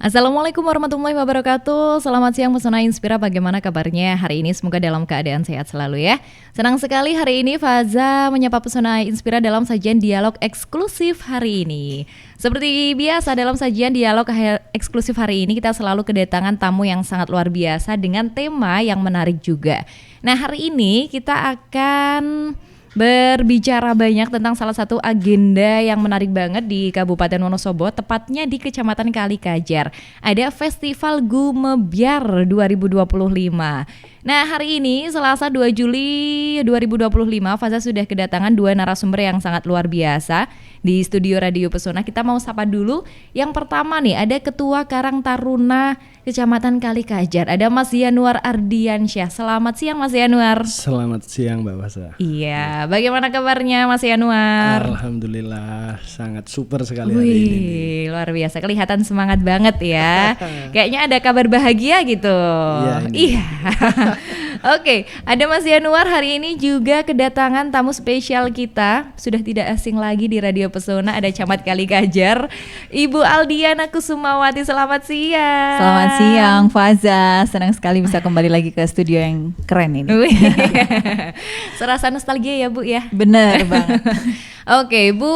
Assalamualaikum warahmatullahi wabarakatuh. Selamat siang Pesona Inspira, bagaimana kabarnya hari ini? Semoga dalam keadaan sehat selalu ya. Senang sekali hari ini Faza menyapa Pesona Inspira dalam sajian dialog eksklusif hari ini. Seperti biasa dalam sajian dialog eksklusif hari ini kita selalu kedatangan tamu yang sangat luar biasa dengan tema yang menarik juga. Nah, hari ini kita akan berbicara banyak tentang salah satu agenda yang menarik banget di Kabupaten Wonosobo, tepatnya di Kecamatan Kalikajar. Ada Festival Gumebyar 2025. Nah, hari ini Selasa 2 Juli 2025, Faza sudah kedatangan dua narasumber yang sangat luar biasa di studio Radio Pesona. Kita mau sapa dulu. Yang pertama nih, ada Ketua Karang Taruna Kecamatan Kalikajar, ada Mas Yanuar Ardiansyah. Selamat siang Mas Yanuar. Selamat siang Mbak Faza. Iya, bagaimana kabarnya Mas Yanuar? Alhamdulillah, sangat super sekali hari ini. Luar biasa, kelihatan semangat banget ya. Kayaknya ada kabar bahagia gitu. Iya. Oke, ada Mas Yanuar hari ini juga kedatangan tamu spesial kita. Sudah tidak asing lagi di Radio Pesona, ada Camat Kalikajar, Ibu Aldiana Kusumawati. Selamat siang. Selamat siang Faza, senang sekali bisa kembali lagi ke studio yang keren ini. Serasa nostalgia ya Bu ya? Bener banget. Oke, Bu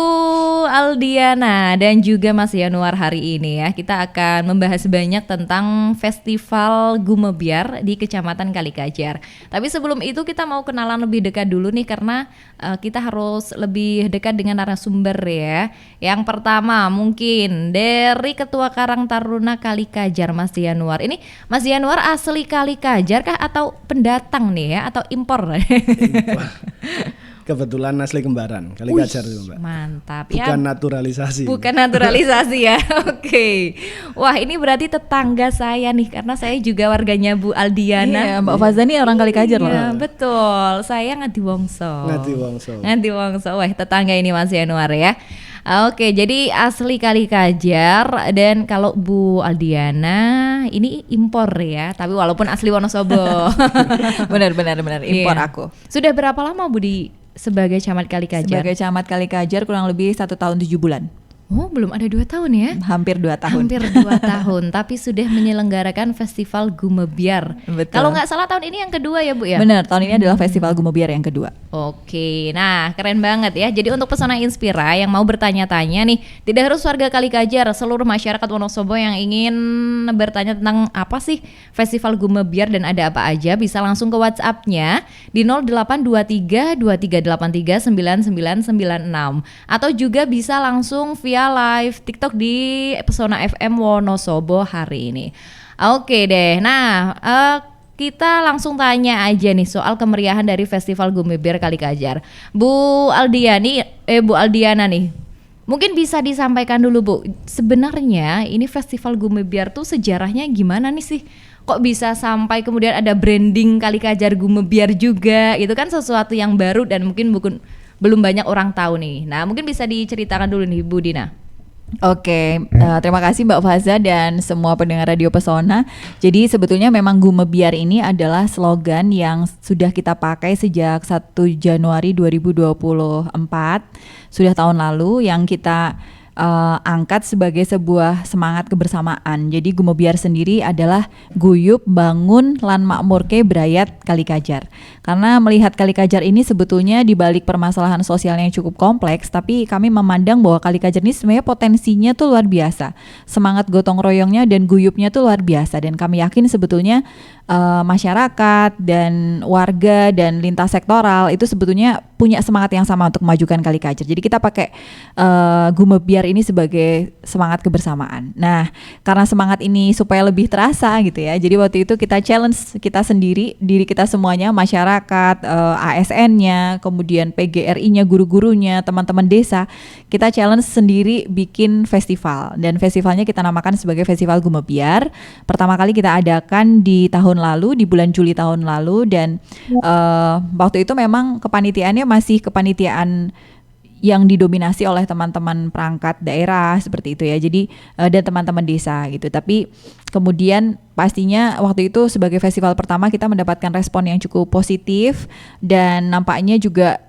Aldiana dan juga Mas Yanuar, hari ini ya kita akan membahas banyak tentang Festival Gumebyar di Kecamatan Kalikajar. Tapi sebelum itu kita mau kenalan lebih dekat dulu nih, karena kita harus lebih dekat dengan narasumber ya. Yang pertama mungkin dari Ketua Karang Taruna Kalikajar, Mas Yanuar. Ini Mas Yanuar asli Kalikajar kah atau pendatang nih ya, atau impor? Kebetulan asli Kembaran, Kalikajar itu Mbak. Mantap. Bukan naturalisasi. Bukan naturalisasi ya. Oke. Wah, ini berarti tetangga saya nih, karena saya juga warganya Bu Aldiana. Iya, Mbak Faza nih orang Kalikajar loh. Iya, betul. Saya Ngadiwongso. Ngadiwongso. Wah, tetangga ini Mas Yanuar ya. Oke, jadi asli Kalikajar, dan kalau Bu Aldiana ini impor ya, tapi walaupun asli Wonosobo. Benar impor Iya. aku. Sudah berapa lama Bu sebagai Camat Kalikajar? Sebagai Camat Kalikajar kurang lebih 1 tahun 7 bulan. Oh, belum ada 2 tahun ya? Hampir 2 tahun. Hampir 2 tahun, tapi sudah menyelenggarakan Festival Gumebyar. Betul. Kalau nggak salah tahun ini yang kedua ya Bu ya? Benar, tahun ini adalah Festival Gumebyar yang kedua. Oke, nah keren banget ya. Jadi untuk Pesona Inspira yang mau bertanya-tanya nih, tidak harus warga Kalikajar, seluruh masyarakat Wonosobo yang ingin bertanya tentang apa sih Festival Gumebyar dan ada apa aja, bisa langsung ke WhatsApp-nya di 0823 2383 9996, atau juga bisa langsung via live TikTok di Pesona FM Wonosobo hari ini. Oke deh, nah kita langsung tanya aja nih soal kemeriahan dari Festival Gumebyar Kalikajar. Bu Aldiana nih, mungkin bisa disampaikan dulu Bu, sebenarnya ini Festival Gumebyar tuh sejarahnya gimana nih sih? Kok bisa sampai kemudian ada branding Kalikajar Gumebyar juga? Itu kan sesuatu yang baru dan mungkin belum banyak orang tahu nih. Nah, mungkin bisa diceritakan dulu nih Bu Dina. Oke, terima kasih Mbak Faza dan semua pendengar Radio Pesona. Jadi sebetulnya memang Gumebyar ini adalah slogan yang sudah kita pakai sejak 1 Januari 2024, sudah tahun lalu, yang kita angkat sebagai sebuah semangat kebersamaan. Jadi Gumebyar sendiri adalah guyup bangun lan makmurke brayat Kalikajar. Karena melihat Kalikajar ini sebetulnya di balik permasalahan sosial yang cukup kompleks, tapi kami memandang bahwa Kalikajar ini sebenarnya potensinya tuh luar biasa. Semangat gotong royongnya dan guyupnya tuh luar biasa, dan kami yakin sebetulnya masyarakat dan warga dan lintas sektoral itu sebetulnya punya semangat yang sama untuk memajukan Kalikajar. Jadi kita pakai Gumebyar ini sebagai semangat kebersamaan. Nah, karena semangat ini supaya lebih terasa gitu ya, jadi waktu itu kita challenge kita sendiri, diri kita semuanya, masyarakat, ASN-nya, kemudian PGRI-nya, guru-gurunya, teman-teman desa, kita challenge sendiri bikin festival, dan festivalnya kita namakan sebagai Festival Gumebyar. Pertama kali kita adakan di tahun lalu, di bulan Juli tahun lalu, dan waktu itu memang kepanitiaannya masih kepanitiaan yang didominasi oleh teman-teman perangkat daerah seperti itu ya, jadi dan teman-teman desa gitu. Tapi kemudian pastinya waktu itu sebagai festival pertama kita mendapatkan respon yang cukup positif, dan nampaknya juga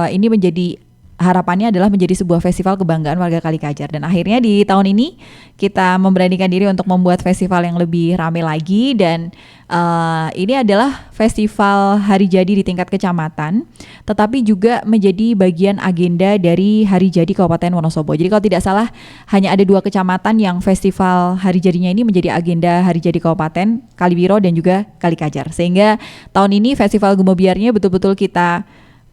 ini menjadi harapannya adalah menjadi sebuah festival kebanggaan warga Kalikajar. Dan akhirnya di tahun ini kita memberanikan diri untuk membuat festival yang lebih ramai lagi. Dan ini adalah festival hari jadi di tingkat kecamatan, tetapi juga menjadi bagian agenda dari hari jadi Kabupaten Wonosobo. Jadi kalau tidak salah hanya ada 2 kecamatan yang festival hari jadinya ini menjadi agenda hari jadi Kabupaten, Kaliwiro dan juga Kalikajar. Sehingga tahun ini festival Gumobiarnya betul-betul kita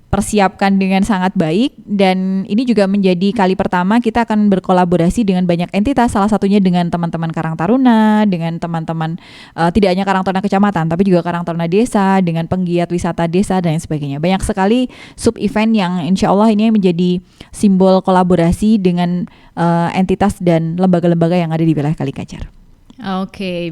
persiapkan dengan sangat baik, dan ini juga menjadi kali pertama kita akan berkolaborasi dengan banyak entitas, salah satunya dengan teman-teman Karang Taruna, dengan teman-teman tidak hanya Karang Taruna kecamatan tapi juga Karang Taruna desa, dengan penggiat wisata desa dan sebagainya. Banyak sekali sub event yang insya Allah ini menjadi simbol kolaborasi dengan entitas dan lembaga-lembaga yang ada di wilayah Kalikajar. Oke,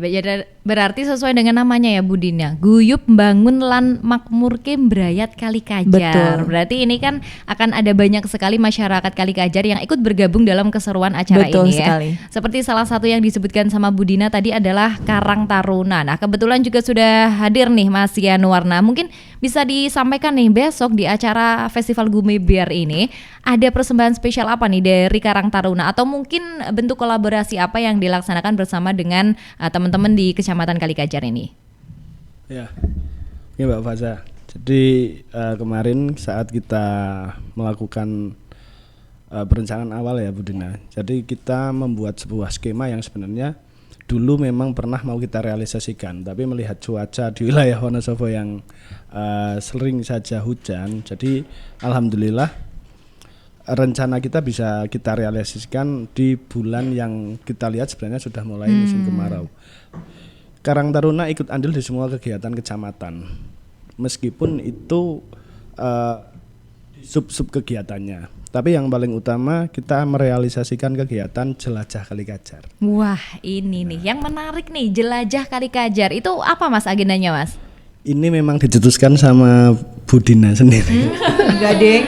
berarti sesuai dengan namanya ya Budina, Guyup Mbangun Lan Makmurke Mbrayat Kalikajar. Betul. Berarti ini kan akan ada banyak sekali masyarakat Kalikajar yang ikut bergabung dalam keseruan acara Betul ini ya. sekali. Seperti salah satu yang disebutkan sama Budina tadi adalah Karang Taruna. Nah, kebetulan juga sudah hadir nih Mas Yanuarna. Mungkin bisa disampaikan nih besok di acara Festival Gumobiar ini ada persembahan spesial apa nih dari Karang Taruna, atau mungkin bentuk kolaborasi apa yang dilaksanakan bersama dengan teman-teman di Kecamatan Kalikajar ini? Ya, ini Mbak Faza. Jadi kemarin saat kita melakukan perencanaan awal ya Bu Dina, jadi kita membuat sebuah skema yang sebenarnya dulu memang pernah mau kita realisasikan, tapi melihat cuaca di wilayah Wonosobo yang sering saja hujan, jadi alhamdulillah rencana kita bisa kita realisasikan di bulan yang kita lihat sebenarnya sudah mulai musim kemarau. Karang Taruna ikut andil di semua kegiatan kecamatan, meskipun itu sub-sub kegiatannya. Tapi yang paling utama kita merealisasikan kegiatan Jelajah Kalikajar. Wah, ini nih yang menarik nih, Jelajah Kalikajar. Itu apa Mas agendanya Mas? Ini memang dicetuskan sama Bu Dina sendiri. Enggak deh,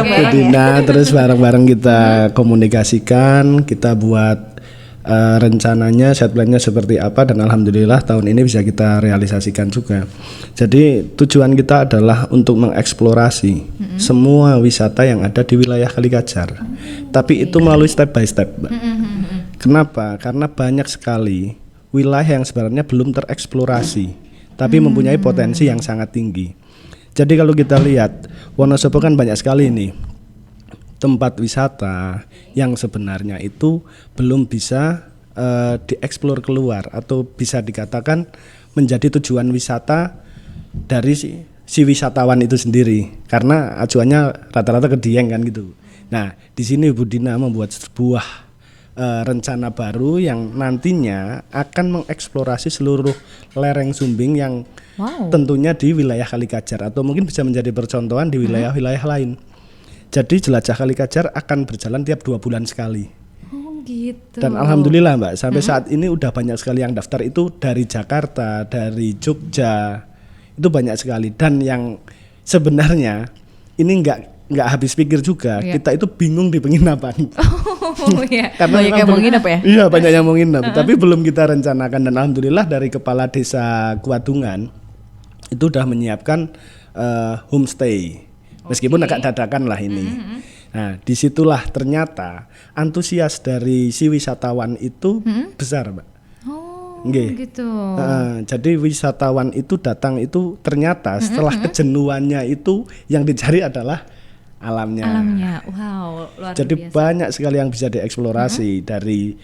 Bu Dina, terus bareng-bareng kita komunikasikan, kita buat rencananya, set plan-nya seperti apa, dan alhamdulillah tahun ini bisa kita realisasikan juga. Jadi tujuan kita adalah untuk mengeksplorasi semua wisata yang ada di wilayah Kalikajar. Tapi itu melalui step by step, Mbak. Kenapa? Karena banyak sekali wilayah yang sebenarnya belum tereksplorasi, tapi mempunyai potensi yang sangat tinggi. Jadi kalau kita lihat Wonosobo kan banyak sekali nih tempat wisata yang sebenarnya itu belum bisa dieksplor keluar, atau bisa dikatakan menjadi tujuan wisata dari si wisatawan itu sendiri, karena acuannya rata-rata ke Dieng kan gitu. Nah, di sini Bu Dina membuat sebuah rencana baru yang nantinya akan mengeksplorasi seluruh lereng Sumbing yang tentunya di wilayah Kalikajar, atau mungkin bisa menjadi percontohan di wilayah-wilayah lain. Jadi Jelajah Kalikajar akan berjalan tiap 2 bulan sekali. Oh gitu. Dan alhamdulillah Mbak, sampai saat ini udah banyak sekali yang daftar itu dari Jakarta, dari Jogja, itu banyak sekali. Dan yang sebenarnya ini nggak habis pikir juga, kita itu bingung di penginapan. Oh iya. Karena banyak yang mau nginep ya? Iya, banyak yang mau nginep, tapi belum kita rencanakan. Dan alhamdulillah dari Kepala Desa Kuadungan itu udah menyiapkan homestay, meskipun agak dadakan lah ini. Nah, disitulah ternyata antusias dari si wisatawan itu besar, Mbak. Gitu. Jadi wisatawan itu datang itu ternyata setelah kejenuhannya itu yang dicari adalah alamnya. Wow, luar Jadi biasa. banyak sekali yang bisa dieksplorasi dari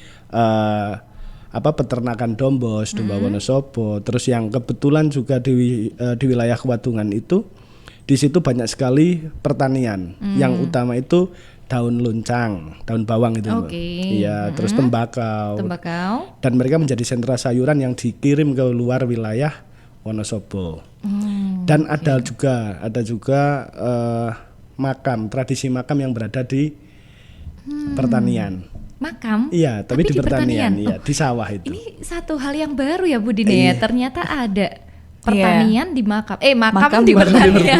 peternakan Dombos, domba Wonosobo, terus yang kebetulan juga di wilayah Kuadungan itu di situ banyak sekali pertanian. Yang utama itu daun luncang, daun bawang itu. Iya, terus tembakau. Dan mereka menjadi sentra sayuran yang dikirim ke luar wilayah Wonosobo. Dan ada juga makam, tradisi makam yang berada di pertanian. Makam? Iya, tapi di pertanian, iya, di sawah itu. Ini satu hal yang baru ya Bu Dina ya. Ternyata ada pertanian di makam. Makam di pertanian.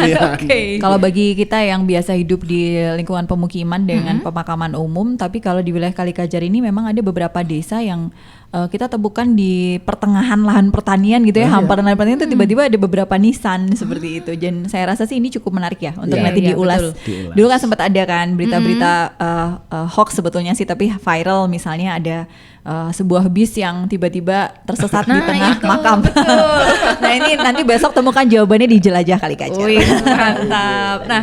Kalau bagi kita yang biasa hidup di lingkungan pemukiman dengan pemakaman umum, tapi kalau di wilayah Kalikajar ini memang ada beberapa desa yang kita temukan di pertengahan lahan pertanian gitu ya, hamparan lahan pertanian itu tiba-tiba ada beberapa nisan seperti itu. Dan saya rasa sih ini cukup menarik ya untuk nanti diulas. Dulu kan sempat ada kan berita-berita hoax sebetulnya sih, tapi viral misalnya ada sebuah bis yang tiba-tiba tersesat di tengah makam. Nah ini nanti besok temukan jawabannya di Jelajah Kali Kajar. Wih, mantap. Nah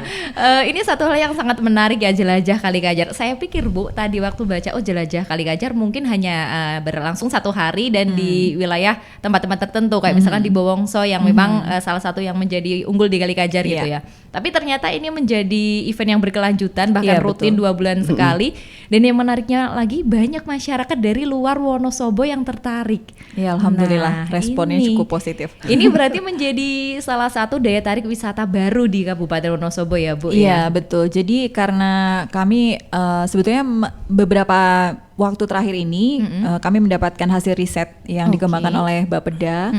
ini satu hal yang sangat menarik ya, Jelajah Kali Kajar. Saya pikir Bu tadi waktu baca Jelajah Kali Kajar mungkin hanya berlangsung 1 hari dan di wilayah tempat-tempat tertentu kayak misalkan di Bowongso yang memang salah satu yang menjadi unggul di Kali Kajar gitu ya. Tapi ternyata ini menjadi event yang berkelanjutan bahkan rutin 2 bulan sekali. Dan yang menariknya lagi banyak masyarakat dari luar Wonosobo yang tertarik. Ya alhamdulillah responnya cukup positif. Ini berarti menjadi salah satu daya tarik wisata baru di Kabupaten Wonosobo ya Bu? Iya betul. Jadi karena kami sebetulnya beberapa waktu terakhir ini kami mendapatkan hasil riset yang dikembangkan oleh Bapeda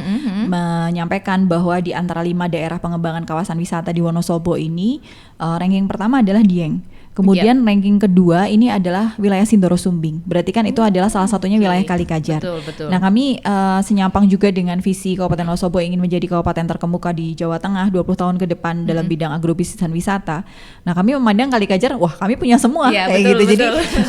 menyampaikan bahwa di antara 5 daerah pengembangan kawasan wisata di Wonosobo ini ranking pertama adalah Dieng. Kemudian ranking kedua ini adalah wilayah Sindoro Sumbing. Berarti kan itu adalah salah satunya wilayah Kali Kajar. Betul. Nah kami senyampang juga dengan visi Kabupaten Wonosobo ingin menjadi kabupaten terkemuka di Jawa Tengah 20 tahun ke depan dalam bidang agrobisnis dan wisata. Nah kami memandang Kali Kajar, wah kami punya semua kayak gitu. Jadi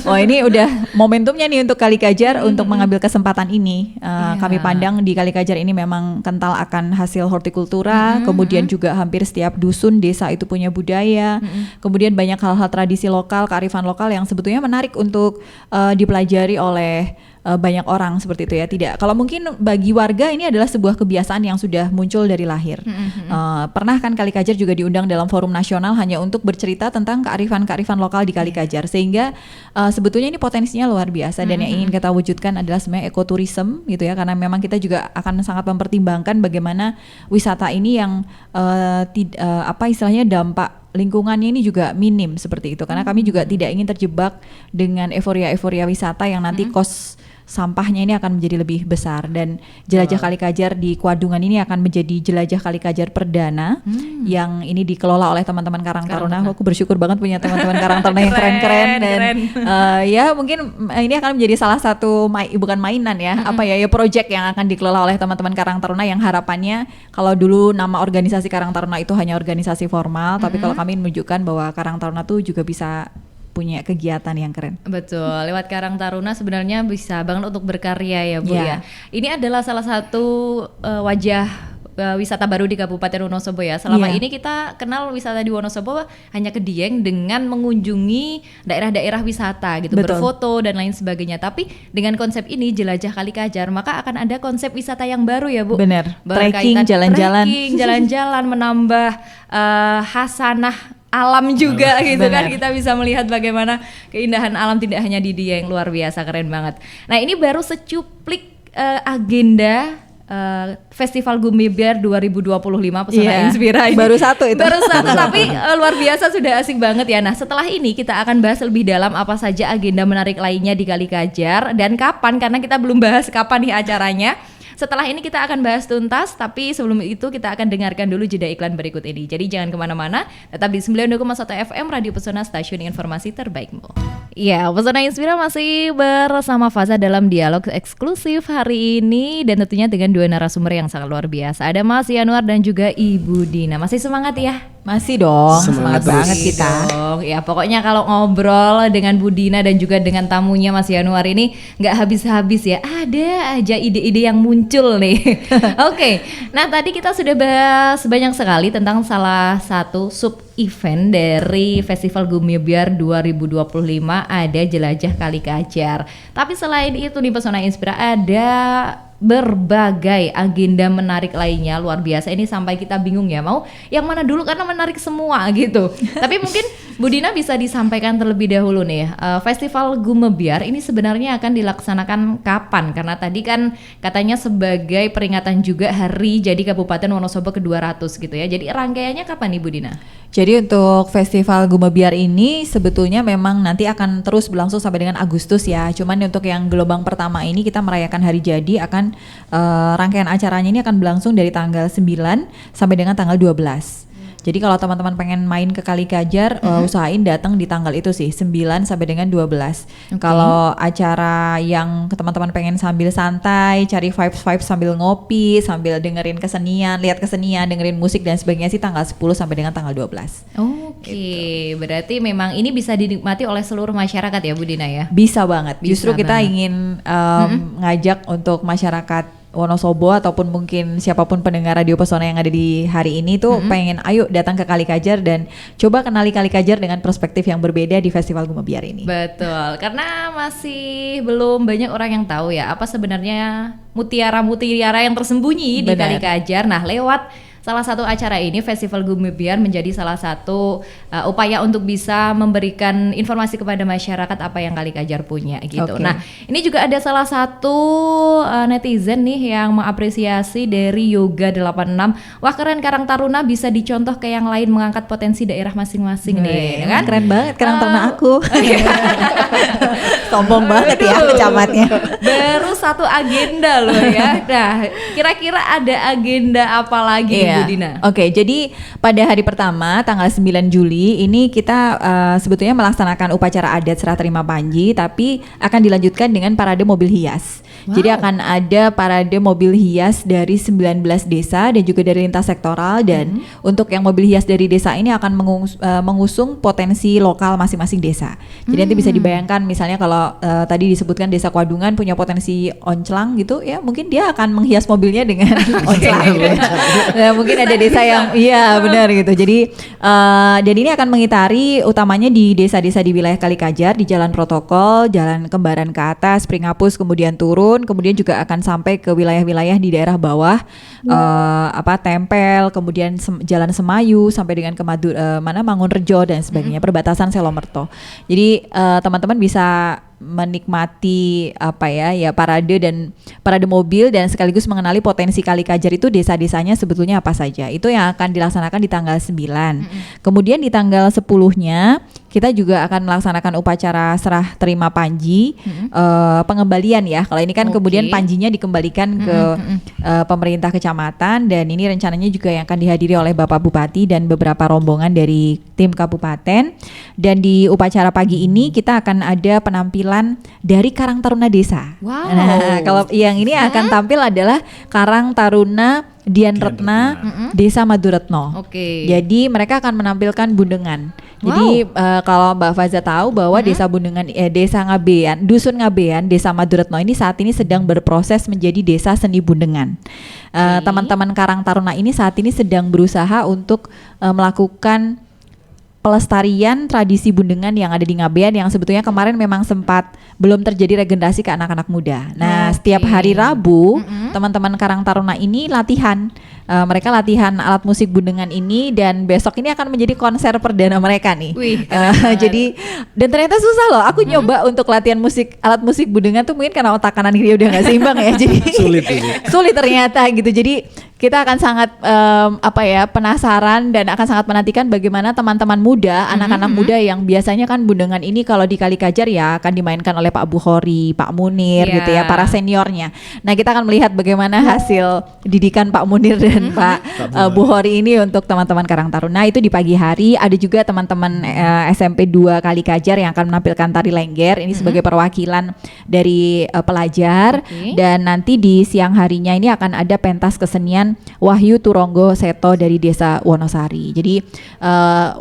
wah ini udah momentumnya nih untuk Kali Kajar untuk mengambil kesempatan ini. Kami pandang di Kali Kajar ini memang kental akan hasil hortikultura, kemudian juga hampir setiap dusun desa itu punya budaya, kemudian banyak hal-hal tradisi lokal, kearifan lokal yang sebetulnya menarik untuk dipelajari oleh banyak orang seperti itu ya. Tidak, kalau mungkin bagi warga ini adalah sebuah kebiasaan yang sudah muncul dari lahir. Pernah kan Kali Kajar juga diundang dalam forum nasional hanya untuk bercerita tentang kearifan-kearifan lokal di Kali Kajar, sehingga sebetulnya ini potensinya luar biasa dan yang ingin kita wujudkan adalah sebenarnya ekoturism gitu ya, karena memang kita juga akan sangat mempertimbangkan bagaimana wisata ini yang istilahnya dampak lingkungannya ini juga minim seperti itu, karena kami juga tidak ingin terjebak dengan euforia wisata yang nanti kos sampahnya ini akan menjadi lebih besar. Dan Jelajah Kali Kajar di Kuadungan ini akan menjadi Jelajah Kali Kajar perdana yang ini dikelola oleh teman-teman Karang Taruna. Aku bersyukur banget punya teman-teman Karang Taruna yang keren-keren dan ya mungkin ini akan menjadi salah satu bukan mainan ya, ya project yang akan dikelola oleh teman-teman Karang Taruna yang harapannya kalau dulu nama organisasi Karang Taruna itu hanya organisasi formal, tapi kalau kami menunjukkan bahwa Karang Taruna tuh juga bisa punya kegiatan yang keren. Betul, lewat Karang Taruna sebenarnya bisa banget untuk berkarya ya Bu ya. Ini adalah salah satu wajah wisata baru di Kabupaten Wonosobo ya. Selama ini kita kenal wisata di Wonosobo hanya ke Dieng dengan mengunjungi daerah-daerah wisata gitu, berfoto dan lain sebagainya. Tapi dengan konsep ini Jelajah Kali Kajar, maka akan ada konsep wisata yang baru ya Bu. Benar. Trekking, jalan-jalan menambah hasanah alam juga gitu kan, kita bisa melihat bagaimana keindahan alam tidak hanya di Dieng, luar biasa keren banget. Nah ini baru secuplik agenda Festival Gumibyar 2025 Pesona Inspira ini. Baru satu itu. Baru satu tapi luar biasa, sudah asik banget ya. Nah setelah ini kita akan bahas lebih dalam apa saja agenda menarik lainnya di Kali Kajar dan kapan, karena kita belum bahas kapan nih acaranya. Setelah ini kita akan bahas tuntas, tapi sebelum itu kita akan dengarkan dulu jeda iklan berikut ini. Jadi jangan kemana-mana, tetap di 92,1 FM Radio Pesona, stasiun informasi terbaikmu. Ya, Pesona Inspira masih bersama Faza dalam dialog eksklusif hari ini, dan tentunya dengan 2 narasumber yang sangat luar biasa. Ada Mas Yanuar dan juga Ibu Dina. Masih semangat ya? Masih dong, semangat banget kita. Ya pokoknya kalau ngobrol dengan Bu Dina dan juga dengan tamunya Mas Yanuar ini nggak habis-habis ya. Ada aja ide-ide yang muncul nih. Oke, nah tadi kita sudah bahas banyak sekali tentang salah satu sub event dari Festival Gumibyar 2025, ada Jelajah Kali Kajar. Tapi selain itu nih Pesona Inspira ada berbagai agenda menarik lainnya, luar biasa. Ini sampai kita bingung ya mau yang mana dulu karena menarik semua gitu. Tapi mungkin Bu Dina bisa disampaikan terlebih dahulu nih, Festival Gumibyar ini sebenarnya akan dilaksanakan kapan? Karena tadi kan katanya sebagai peringatan juga hari jadi Kabupaten Wonosobo ke-200 gitu ya. Jadi rangkaiannya kapan nih Bu Dina? Jadi untuk Festival Gumibyar ini sebetulnya memang nanti akan terus berlangsung sampai dengan Agustus ya. Cuman untuk yang gelombang pertama ini kita merayakan hari jadi, akan rangkaian acaranya ini akan berlangsung dari tanggal 9 sampai dengan tanggal 12. Jadi kalau teman-teman pengen main ke Kali Kajar, usahain datang di tanggal itu sih, 9 sampai dengan 12. Kalau acara yang teman-teman pengen sambil santai, cari vibes sambil ngopi, sambil dengerin kesenian, lihat kesenian, dengerin musik dan sebagainya sih tanggal 10 sampai dengan tanggal 12. Oke, berarti memang ini bisa dinikmati oleh seluruh masyarakat ya Bu Dina ya? Bisa banget. Bisa Justru kita banget. ingin ngajak untuk masyarakat Wonosobo ataupun mungkin siapapun pendengar Radio Pesona yang ada di hari ini tuh pengen ayo datang ke Kali Kajar dan coba kenali Kali Kajar dengan perspektif yang berbeda di Festival Gumebiar ini. Betul, karena masih belum banyak orang yang tahu ya apa sebenarnya mutiara-mutiara yang tersembunyi di Benar. Kali Kajar. Nah, lewat salah satu acara ini, Festival Gumebiar menjadi salah satu upaya untuk bisa memberikan informasi kepada masyarakat apa yang Kali Kajar punya gitu. Oke. Nah, ini juga ada salah satu netizen nih yang mengapresiasi dari Yoga 86. Wah, keren Karang Taruna bisa dicontoh ke yang lain mengangkat potensi daerah masing-masing nih, kan? Keren banget Karang Taruna aku. Sombong banget ya Aduh, pecamatnya. Baru satu agenda loh ya. Nah, kira-kira ada agenda apa lagi Bu Dina? Oke, jadi pada hari pertama tanggal 9 Juli ini kita sebetulnya melaksanakan upacara adat serah terima Panji, tapi akan dilanjutkan dengan parade mobil hias. Jadi akan ada parade mobil hias dari 19 desa dan juga dari lintas sektoral, dan untuk yang mobil hias dari desa ini akan mengusung potensi lokal masing-masing desa. Jadi nanti bisa dibayangkan misalnya kalau tadi disebutkan desa Kwadungan punya potensi onclang gitu ya, mungkin dia akan menghias mobilnya dengan onclang. Nah, mungkin ada desa yang iya benar gitu. Jadi dan ini akan mengitari utamanya di desa-desa di wilayah Kali Kajar, di Jalan Protokol, Jalan Kembaran ke atas, Pringapus, kemudian turun, kemudian juga akan sampai ke wilayah-wilayah di daerah bawah, Tempel, kemudian Jalan Semayu sampai dengan ke Mangunrejo dan sebagainya, perbatasan Selomerto. Jadi teman-teman bisa menikmati parade mobil dan sekaligus mengenali potensi Kali Kajar itu desa-desanya sebetulnya apa saja. Itu yang akan dilaksanakan di tanggal 9. Kemudian di tanggal 10-nya kita juga akan melaksanakan upacara serah terima Panji, pengembalian ya. Kalau ini kan kemudian Panjinya dikembalikan ke pemerintah kecamatan, dan ini rencananya juga yang akan dihadiri oleh Bapak Bupati dan beberapa rombongan dari tim kabupaten. Dan di upacara pagi ini kita akan ada penampilan dari Karang Taruna Desa. Wow. Nah, kalau yang ini akan tampil adalah Karang Taruna Dian Retna Desa Maduretno. Oke. Jadi mereka akan menampilkan bundengan. Jadi kalau Mbak Faza tahu bahwa Desa Bundengan, Desa Ngabean, Dusun Ngabean, Desa Maduretno ini saat ini sedang berproses menjadi desa seni bundengan. Teman-teman Karang Taruna ini saat ini sedang berusaha untuk melakukan pelestarian tradisi bundengan yang ada di Ngabean, yang sebetulnya kemarin memang sempat belum terjadi regenerasi ke anak-anak muda. Nah, setiap hari Rabu teman-teman Karang Taruna ini latihan. Mereka latihan alat musik bundengan ini, dan besok ini akan menjadi konser perdana mereka nih. Wih, jadi dan ternyata susah loh. Aku nyoba untuk latihan alat musik bundengan tuh mungkin karena otak kanan kiri udah nggak seimbang ya. Jadi sulit ternyata gitu. Jadi kita akan sangat penasaran dan akan sangat menantikan bagaimana teman-teman muda, anak-anak muda yang biasanya kan bundengan ini kalau di Kali Kajar ya akan dimainkan oleh Pak Bukhori, Pak Munir gitu ya, para seniornya. Nah, kita akan melihat bagaimana hasil didikan Pak Munir dan Pak Bukhori ini untuk teman-teman Karang Taruna. Itu di pagi hari. Ada juga teman-teman SMP 2 Kali Kajar yang akan menampilkan tari lengger ini sebagai perwakilan dari pelajar. Dan nanti di siang harinya ini akan ada pentas kesenian Wahyu Turonggo Seto dari Desa Wonosari. Jadi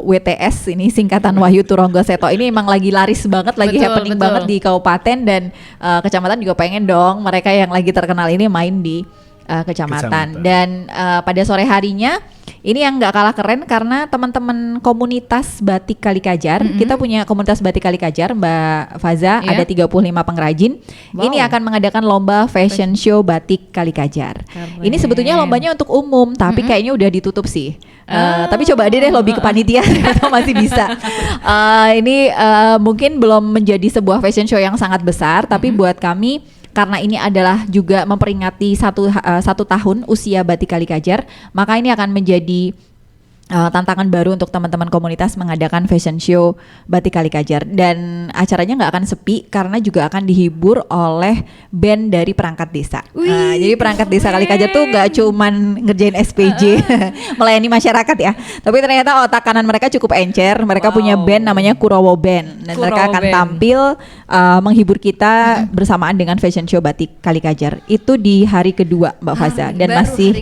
WTS ini singkatan Wahyu Turonggo Seto ini emang lagi laris banget, lagi happening banget di kabupaten, dan kecamatan juga pengen dong mereka yang lagi terkenal ini main di kecamatan. Dan pada sore harinya ini yang nggak kalah keren karena teman-teman komunitas batik Kali Kajar, kita punya komunitas batik Kali Kajar, Mbak Faza, ada 35 pengrajin. Ini akan mengadakan lomba fashion show batik Kali Kajar. Ini sebetulnya lombanya untuk umum, tapi kayaknya udah ditutup sih. Tapi coba deh lobby ke panitia atau masih bisa. Ini mungkin belum menjadi sebuah fashion show yang sangat besar, tapi buat kami, karena ini adalah juga memperingati satu tahun usia batik Kali Kajar, maka ini akan menjadi tantangan baru untuk teman-teman komunitas mengadakan fashion show Batik Kalikajar, dan acaranya nggak akan sepi karena juga akan dihibur oleh band dari perangkat desa. Jadi perangkat desa Kalikajar tuh nggak cuman ngerjain SPJ melayani masyarakat ya, tapi ternyata otak kanan mereka cukup encer. Mereka punya band namanya Kurowo Band, dan mereka akan tampil menghibur kita bersamaan dengan fashion show Batik Kalikajar. Itu di hari kedua Mbak Faza, dan masih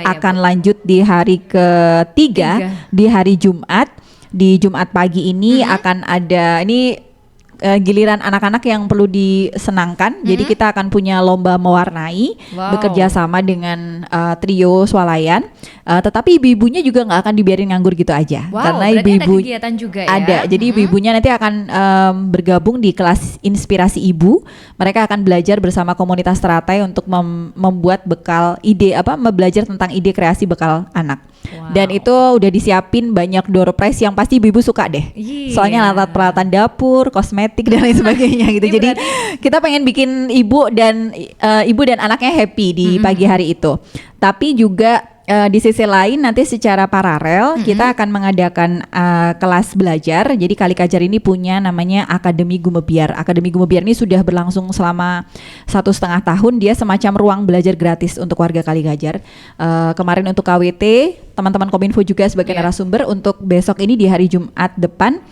akan lanjut di hari ketiga. Di hari Jumat, di Jumat pagi ini akan ada giliran anak-anak yang perlu disenangkan. Jadi kita akan punya lomba mewarnai bekerja sama dengan trio swalayan. Tetapi ibu-ibunya juga nggak akan dibiarin nganggur gitu aja. Karena ibu-ibu ada kegiatan juga ya. Ada. Jadi ibu-ibunya nanti akan bergabung di kelas inspirasi ibu. Mereka akan belajar bersama komunitas teratai untuk membuat bekal belajar tentang ide kreasi bekal anak. Dan itu udah disiapin banyak door prize yang pasti ibu-ibu suka deh. Soalnya alat peralatan dapur, kosmetik dan lain sebagainya gitu. Jadi kita pengen bikin ibu dan anaknya happy di pagi hari itu. Tapi juga di sisi lain nanti secara paralel kita akan mengadakan kelas belajar. Jadi Kalikajar ini punya namanya Akademi Gumebiar. Akademi Gumebiar ini sudah berlangsung selama 1,5 tahun. Dia semacam ruang belajar gratis untuk warga Kalikajar. Kemarin untuk KWT, teman-teman Kominfo juga sebagai narasumber. Untuk besok ini di hari Jumat depan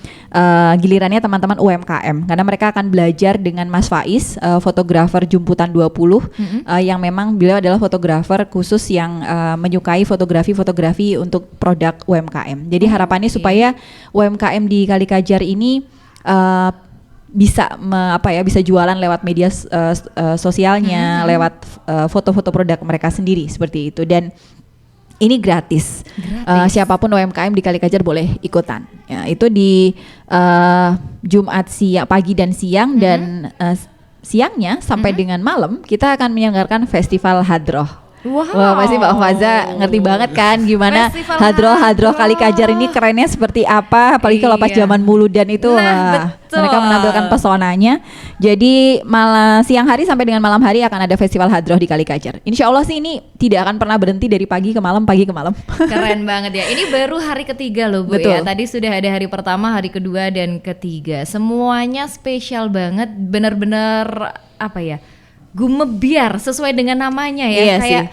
gilirannya teman-teman UMKM, karena mereka akan belajar dengan Mas Faiz, fotografer Jumputan 20, yang memang beliau adalah fotografer khusus yang menyukai fotografi untuk produk UMKM. Jadi harapannya supaya UMKM di Kalikajar ini bisa jualan lewat media sosialnya, lewat foto-foto produk mereka sendiri seperti itu. Dan ini gratis. Siapapun UMKM di Kalikajar boleh ikutan. Ya, itu di Jumat pagi dan siang, dan siangnya sampai dengan malam kita akan menyelenggarakan Festival Hadroh. Wah, pasti Mbak Faza ngerti banget kan gimana Hadroh Kalikajar ini kerennya seperti apa, apalagi kalau pas zaman Muludan itu mereka menampilkan pesonanya. Jadi malah siang hari sampai dengan malam hari akan ada Festival Hadroh di Kalikajar. Insya Allah sih ini tidak akan pernah berhenti dari pagi ke malam. Keren banget ya. Ini baru hari ketiga loh Bu. Betul. Ya. Tadi sudah ada hari pertama, hari kedua dan ketiga. Semuanya spesial banget, benar-benar Gumebiar sesuai dengan namanya ya. Kayak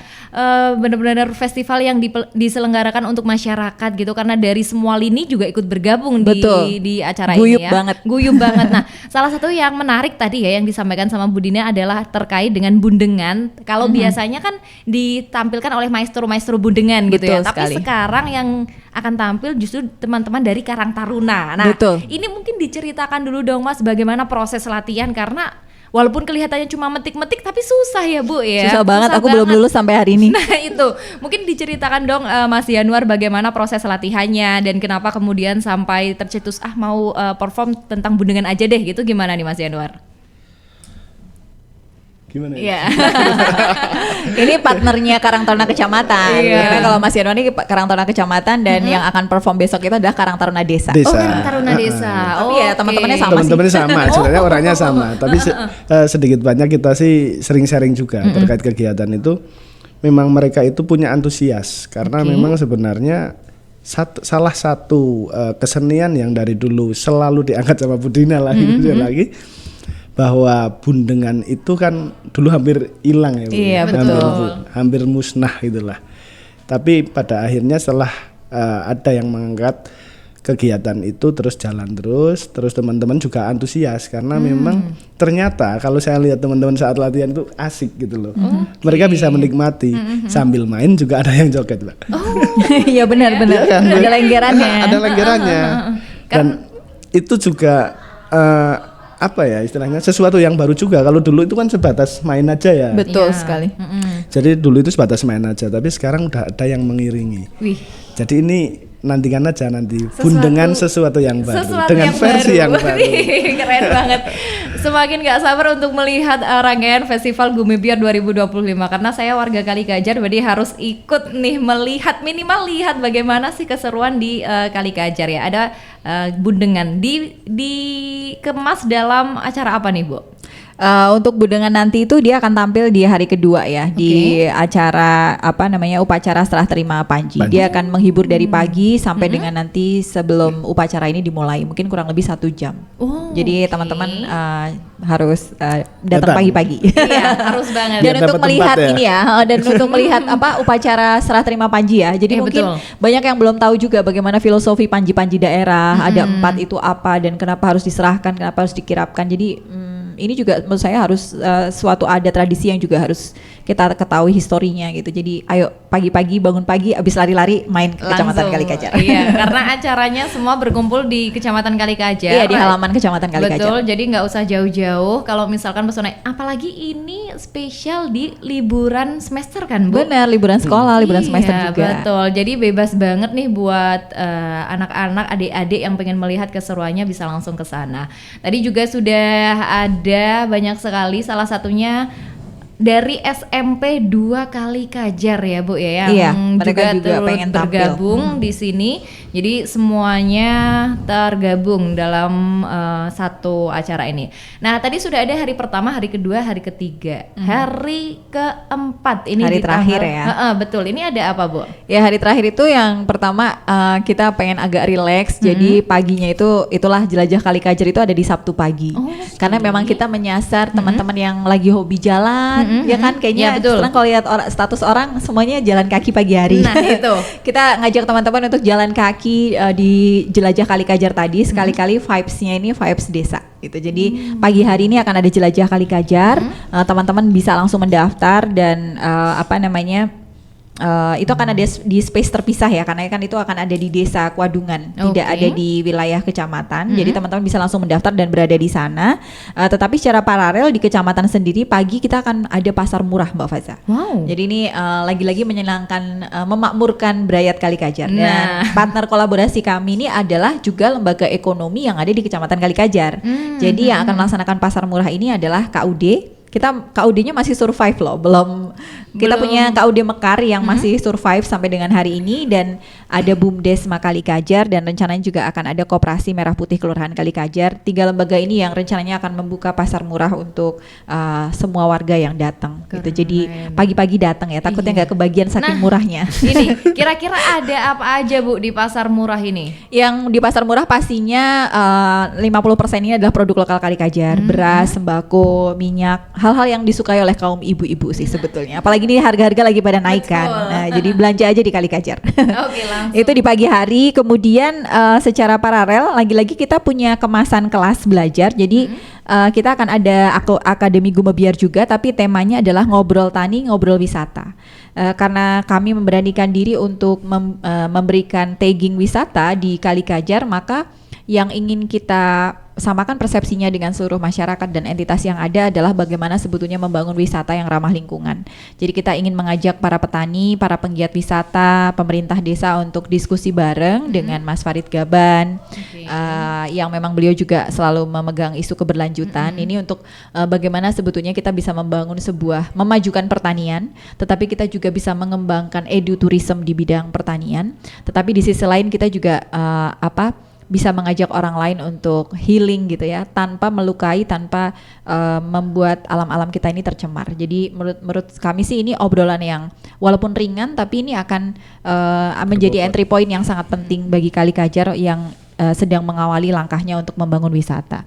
benar-benar festival yang diselenggarakan untuk masyarakat gitu, karena dari semua lini juga ikut bergabung di acara ini ya. Guyup banget. Nah, salah satu yang menarik tadi ya yang disampaikan sama Bu Dina adalah terkait dengan bundengan. Kalau biasanya kan ditampilkan oleh maestro-maestro bundengan gitu ya. Tapi sekarang yang akan tampil justru teman-teman dari Karang Taruna. Nah, ini mungkin diceritakan dulu dong Mas, bagaimana proses latihan, karena walaupun kelihatannya cuma metik-metik tapi susah ya Bu ya. Susah banget, aku belum lulus sampai hari ini. Nah itu, mungkin diceritakan dong Mas Yanuar bagaimana proses latihannya dan kenapa kemudian sampai tercetus mau perform tentang bundengan aja deh gitu, gimana nih Mas Yanuar? Gimana ya? Iya. Ini partnernya Karang Taruna Kecamatan. Karena kalau Mas Yanuar ini Karang Taruna Kecamatan, dan yang akan perform besok itu adalah Karang Taruna Desa. Oh, Karang Taruna Desa. Tapi ya teman-temannya sama sih. Teman-temannya sama, sebenarnya orangnya sama. Tapi sedikit banyak kita sih sering sharing juga terkait kegiatan itu. Memang mereka itu punya antusias, karena memang sebenarnya salah satu kesenian yang dari dulu selalu diangkat sama Bu Dina lagi, bahwa bundengan itu kan dulu hampir hilang ya Bu. Iya, hampir musnah itulah. Tapi pada akhirnya setelah ada yang mengangkat kegiatan itu terus jalan terus teman-teman juga antusias, karena memang ternyata kalau saya lihat teman-teman saat latihan itu asik gitu loh. Mereka bisa menikmati sambil main, juga ada yang joget Mbak. Iya benar. Ya, kan? Ada lenggerannya. Ada lenggerannya. Dan itu juga istilahnya sesuatu yang baru juga. Kalau dulu itu kan sebatas main aja ya. Betul sekali. Jadi dulu itu sebatas main aja, tapi sekarang udah ada yang mengiringi. Jadi ini nantikan aja bundengan sesuatu yang baru dengan versi yang baru. Keren banget. Semakin gak sabar untuk melihat rangkaian Festival Gumebiar 2025, karena saya warga Kalikajar, berarti harus ikut nih minimal lihat bagaimana sih keseruan di Kalikajar ya. Ada bundengan dikemas dalam acara apa nih Bu? Untuk Budengan nanti itu dia akan tampil di hari kedua ya, di acara upacara serah terima Panji. Dia akan menghibur dari pagi sampai dengan nanti sebelum upacara ini dimulai, mungkin kurang lebih 1 jam. Jadi teman-teman harus datang pagi-pagi. Iya, harus banget. Dan Biar untuk dapat melihat tempat ya. ini ya, dan untuk melihat upacara serah terima Panji ya. Jadi mungkin banyak yang belum tahu juga bagaimana filosofi Panji-Panji daerah. Ada 4 itu apa dan kenapa harus diserahkan, kenapa harus dikirapkan. Jadi ini juga menurut saya harus suatu adat tradisi yang juga harus kita ketahui historinya gitu. Jadi ayo pagi-pagi bangun pagi abis lari-lari main ke Kecamatan Kalikajar. Iya, karena acaranya semua berkumpul di Kecamatan Kalikajar. Iya, di halaman Kecamatan Kalikajar. Betul, jadi nggak usah jauh-jauh. Kalau misalkan pesona, apalagi ini spesial di liburan semester kan, Bu? Benar, liburan sekolah, liburan semester Iya, juga. betul. Jadi bebas banget nih buat anak-anak, adik-adik yang pengen melihat keseruannya bisa langsung ke sana. Tadi juga sudah ada banyak sekali, salah satunya dari SMP 2 Kalikajar ya Bu ya, yang Iya, mereka juga turut pengen tampil. bergabung di sini. Jadi semuanya tergabung dalam satu acara ini. Nah tadi sudah ada hari pertama, hari kedua, hari ketiga, hari keempat ini Hari di terakhir tanggal- ya. Betul. Ini ada apa Bu? Ya hari terakhir itu yang pertama kita pengen agak rileks. Jadi paginya itulah jelajah Kalikajar itu ada di Sabtu pagi. Karena memang kita menyasar teman-teman yang lagi hobi jalan, ya kan kayaknya Ya, betul. sekarang kalau lihat status orang semuanya jalan kaki pagi hari. Nah, itu. Kita ngajak teman-teman untuk jalan kaki di jelajah Kalikajar tadi. Sekali-kali vibes-nya ini vibes desa gitu. Jadi pagi hari ini akan ada jelajah Kalikajar. Teman-teman bisa langsung mendaftar dan itu akan ada di space terpisah ya, karena kan itu akan ada di desa Kwadungan, tidak ada di wilayah kecamatan. Jadi teman-teman bisa langsung mendaftar dan berada di sana. Tetapi secara paralel di kecamatan sendiri pagi kita akan ada pasar murah Mbak Faza. Wow. Jadi ini lagi-lagi menyenangkan, memakmurkan Brayat Kalikajar. Nah. Dan partner kolaborasi kami ini adalah juga lembaga ekonomi yang ada di kecamatan Kalikajar. Jadi yang akan melaksanakan pasar murah ini adalah KUD. Kita KUD-nya masih survive loh, kita punya KUD Mekar yang masih survive sampai dengan hari ini, dan ada BUMDes Kalikajar, dan rencananya juga akan ada Koperasi Merah Putih Kelurahan Kalikajar. 3 lembaga ini yang rencananya akan membuka pasar murah untuk semua warga yang datang gitu. Jadi pagi-pagi datang ya, takutnya nggak kebagian saking murahnya. Ini kira-kira ada apa aja Bu di pasar murah ini? Yang di pasar murah pastinya 50% ini adalah produk lokal Kalikajar, beras, sembako, minyak, hal-hal yang disukai oleh kaum ibu-ibu sih sebetulnya. Apalagi ini harga-harga lagi pada naik kan. Nah, jadi belanja aja di Kalikajar. Oke, langsung. Itu di pagi hari. Kemudian secara paralel lagi-lagi kita punya kemasan kelas belajar. Jadi kita akan ada Akademi Gumebiar juga, tapi temanya adalah ngobrol tani, ngobrol wisata. Karena kami memberanikan diri untuk memberikan tagging wisata di Kalikajar, maka yang ingin kita samakan persepsinya dengan seluruh masyarakat dan entitas yang ada adalah bagaimana sebetulnya membangun wisata yang ramah lingkungan. Jadi kita ingin mengajak para petani, para penggiat wisata, pemerintah desa untuk diskusi bareng dengan Mas Farid Gaban, yang memang beliau juga selalu memegang isu keberlanjutan. Ini untuk bagaimana sebetulnya kita bisa membangun memajukan pertanian, tetapi kita juga bisa mengembangkan edutourism di bidang pertanian. Tetapi di sisi lain kita juga bisa mengajak orang lain untuk healing gitu ya, tanpa melukai, tanpa membuat alam-alam kita ini tercemar. Jadi menurut kami sih ini obrolan yang walaupun ringan, tapi ini akan menjadi entry point yang sangat penting bagi Kalikajar yang sedang mengawali langkahnya untuk membangun wisata.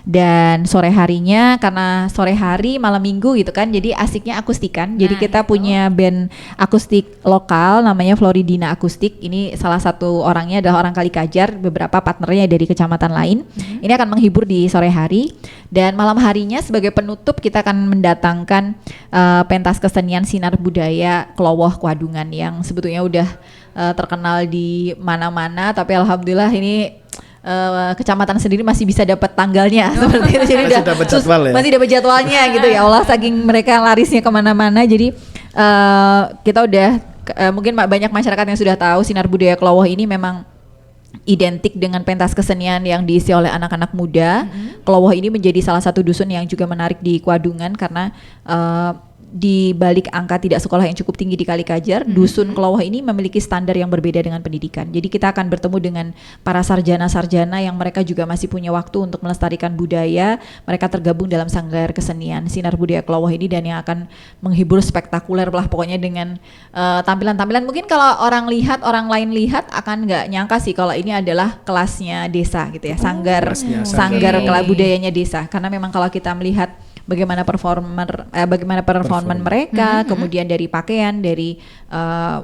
Dan sore harinya, karena sore hari malam minggu gitu kan, jadi asiknya akustikan. Jadi kita punya band akustik lokal namanya Floridina Akustik. Ini salah satu orangnya adalah orang Kalikajar, beberapa partnernya dari kecamatan lain. Ini akan menghibur di sore hari, dan malam harinya sebagai penutup kita akan mendatangkan pentas kesenian sinar budaya Klowoh Kwadungan yang sebetulnya udah terkenal di mana-mana, tapi alhamdulillah ini kecamatan sendiri masih bisa dapat tanggalnya seperti itu. Jadi Masih dapat jadwal ya? masih dapat jadwalnya gitu ya Allah, saking mereka larisnya kemana-mana. Jadi kita udah mungkin banyak masyarakat yang sudah tahu sinar budaya Klowoh ini memang identik dengan pentas kesenian yang diisi oleh anak-anak muda. Klowoh ini menjadi salah satu dusun yang juga menarik di Kwadungan karena di balik angka tidak sekolah yang cukup tinggi di Kalikajar, Dusun Klowo ini memiliki standar yang berbeda dengan pendidikan. Jadi kita akan bertemu dengan para sarjana-sarjana yang mereka juga masih punya waktu untuk melestarikan budaya. Mereka tergabung dalam Sanggar Kesenian Sinar Budaya Klowo ini, dan yang akan menghibur spektakuler lah pokoknya dengan tampilan-tampilan. Mungkin kalau orang lain lihat akan nggak nyangka sih kalau ini adalah kelasnya desa gitu ya, sanggar Sanggar. budayanya desa. Karena memang kalau kita melihat bagaimana performan mereka, kemudian dari pakaian, dari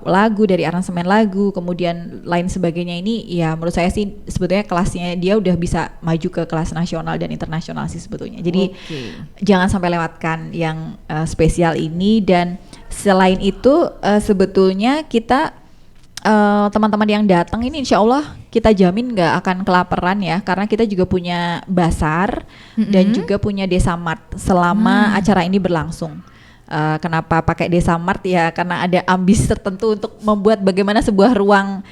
lagu, dari aransemen lagu, kemudian lain sebagainya, ini ya menurut saya sih sebetulnya kelasnya dia udah bisa maju ke kelas nasional dan internasional sih sebetulnya. Jadi jangan sampai lewatkan yang spesial ini. Dan selain itu sebetulnya kita teman-teman yang datang ini insya Allah kita jamin nggak akan kelaparan ya, karena kita juga punya basar dan juga punya desa mart selama acara ini berlangsung. Kenapa pakai desa mart ya, karena ada ambisi tertentu untuk membuat bagaimana sebuah ruang